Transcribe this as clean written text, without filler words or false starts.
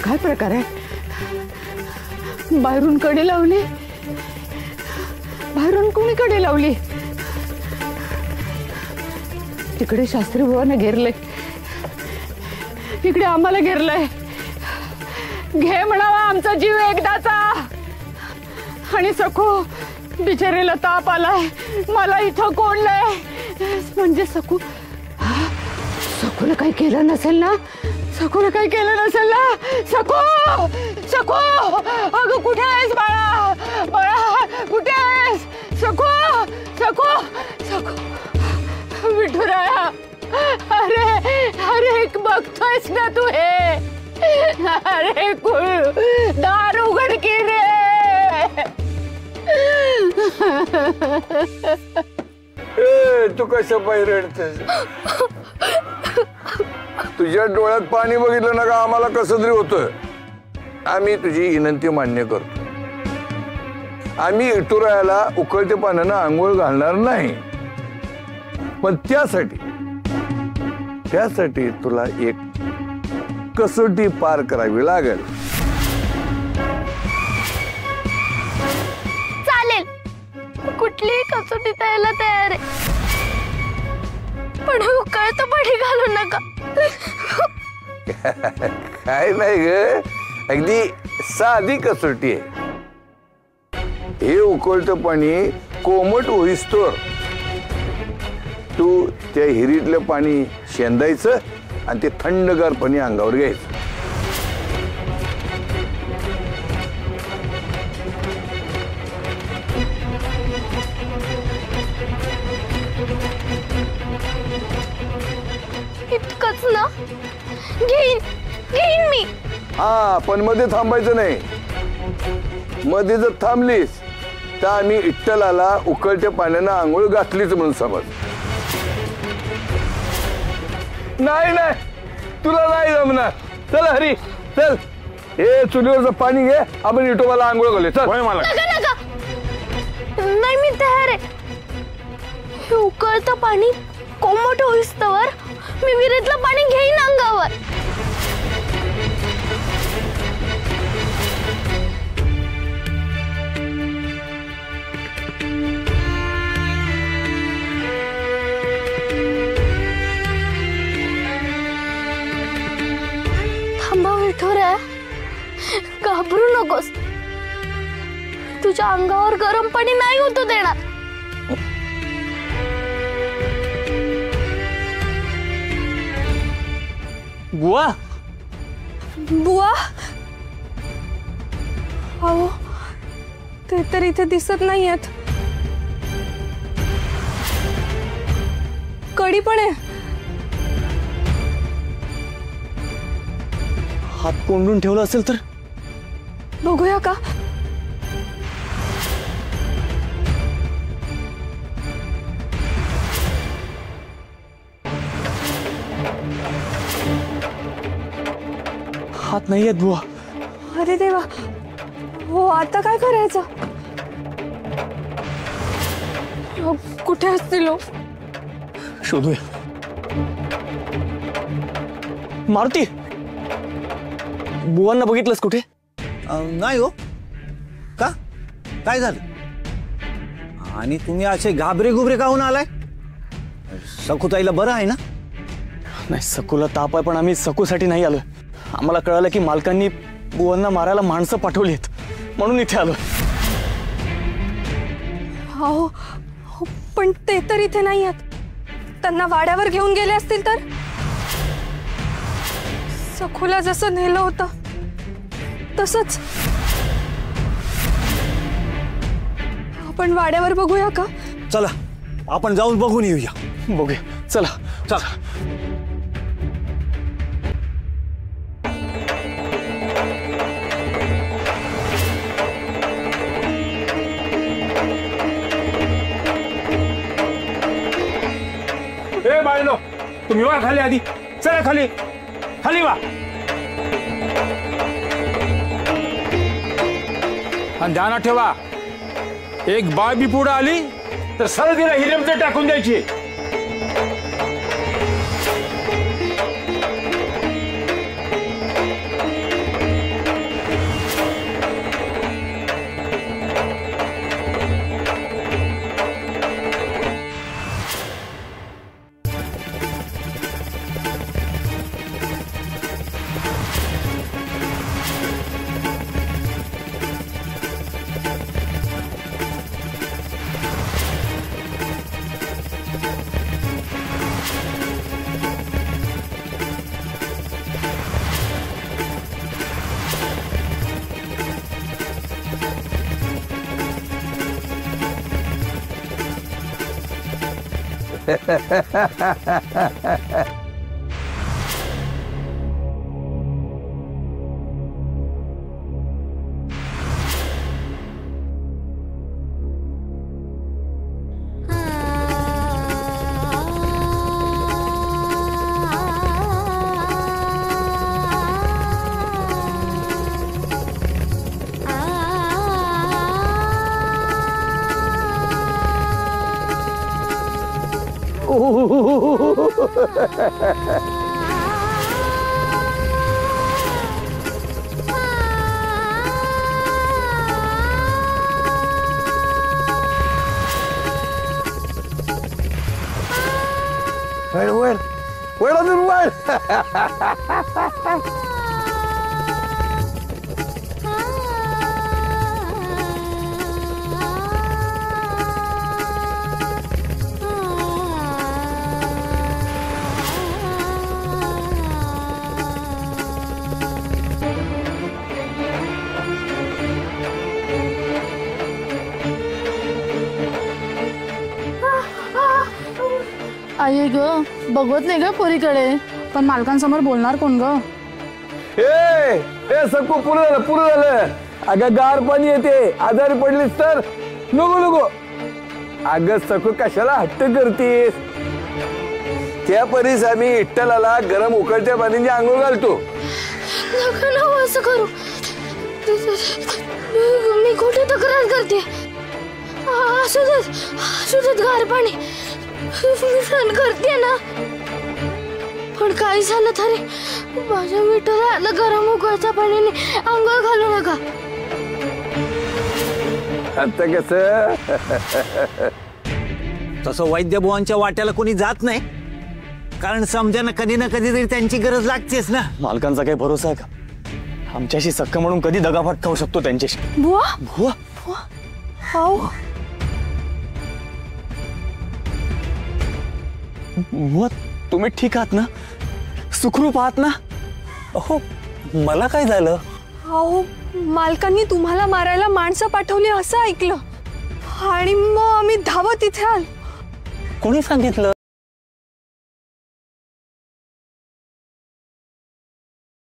काय प्रकार आहे? बाहेरून कडी लावली, बाहेरून कोणी कडी लावली? तिकडे शास्त्री बुवाने घेरले, इकडे आम्हाला घेरलंय. घे म्हणावा आमचा जीव एकदाचा. आणि सखू बिचारीला ताप आलाय, मला इथं कोणलंय. म्हणजे सखूला काही केलं नसेल ना? सखूला काही केलं नसेल ना? सखू सखू अगं कुठे आहेस बाळा? बाळा कुठे आहेस? सखू सखू सखू विठुराया, अरे अरे बघतोयस ना तू हे? अरे दार उघड की रे. तू कसं पाय रडतेस? तुझ्या डोळ्यात पाणी बघितलं ना का आम्हाला कसं तरी होतं. आम्ही तुझी विनंती मान्य करतो. आम्ही इटुरायाला उकळत्या पाण्यानं आंघोळ घालणार नाही, पण त्यासाठी तुला एक कसोटी पार करावी लागेल. चालेल, कुठलीही कसोटी द्यायला तयार आहे, पण उकळतं पाणी घालू नका. काय नाही ग, अगदी साधी कसोटी आहे. हे उकळतं पाणी कोमट होईस्तोवर तू त्या हिरीतलं पाणी शेंदायचं आणि ते थंडगार पाणी अंगावर घ्यायचं. इतकंच ना? घेईन मी. हा, पण मध्ये थांबायचं नाही. मध्ये जर थांबलीस तर आम्ही इट्टलाला उकळत्या पाण्यानं आंघोळ घातलीच म्हणून समज. नाही तुला नाही जमणार. चल हरी चल, हे चुलीवरचं पाणी घे, आपण इटोबाला आंघोळ घालू. चल. नका. नाही मी तयार आहे. हे उकळतं पाणी कोमट होईस्तवर मी विहिरीतलं पाणी घेईन अंगावर. थांबा विठुराया, घाबरू नकोस. तुझ्या अंगावर गरम पाणी नाही होतो देणार. बुवा अहो, ते तर इथे दिसत नाहीयेत. कडी पण आहे. हात कोंडून ठेवला असेल तर बघूया का? हात नाही आहेत बुवा. अरे देवा, हो आता काय करायचं? कुठे असतील? शोधूया. मारुती, बुवांना बघितलंस कुठे? नाही हो. का? काय झालं? आणि तुम्ही असे घाबरे गुबरे काहून आलाय? सखूताईला बरं आहे ना? नाही, सखूला ताप आहे, पण आम्ही सखूसाठी नाही आलो. आम्हाला कळालं की मालकांनी बुवांना मारायला माणसं पाठवलीत, म्हणून इथे आलो. हो, पण ते तर इथे नाही आहेत. त्यांना वाड्यावर घेऊन गेले असतील तर? सखूला जसं नेलं होतं तसंच. आपण वाड्यावर बघूया का? चला, आपण जाऊन बघून येऊया. बघूया, चला. ए बाळनो, तुम्ही वा खाली आधी. चला खाली वा. आणि ध्यानात ठेवा, एक बाळ बी पुढे आली तर सरळ तिला हिरेमध्ये टाकून द्यायची. वळ वळ वळ अजून वळ. आई ग बघवत नाही ग पोरीकडे. पण मालकांसमोर बोलणार कोण ग? ए सकू पुरं झालं. अगं गार पाणी येते, आजारी पडलीस तर. नको अगं सकू कशाला हट्ट करतीस? त्या परीस आम्ही इट्टलाला गरम उकळत्या पाण्याची आंघोळ घालतो. नका ना असं करू. मी कुठे तक्रार करते? असू देत गार पाणी मी सहन करते ना. पण काही झालं तरी माझ्या मिठाला गरम उकळत्या पाण्याने आंघोळ घालू नका. आता कस तसं वैद्यभुवांच्या वाट्याला कोणी जात नाही, कारण समजायला कधी ना कधी तरी त्यांची गरज लागतेच ना. मालकांचा काही भरोसा आहे का? आमच्याशी सक्क म्हणून कधी दगाफाट खाऊ शकतो त्यांच्याशी. बुवा बुवा हो बुवा तुम्ही ठीक आहात ना? सुखरूप आहात ना? हो, मला काय झालं? अहो मालकांनी तुम्हाला मारायला माणसं पाठवली असं ऐकलं आणि मग आम्ही धावत इथे आलो. कोणी सांगितलं?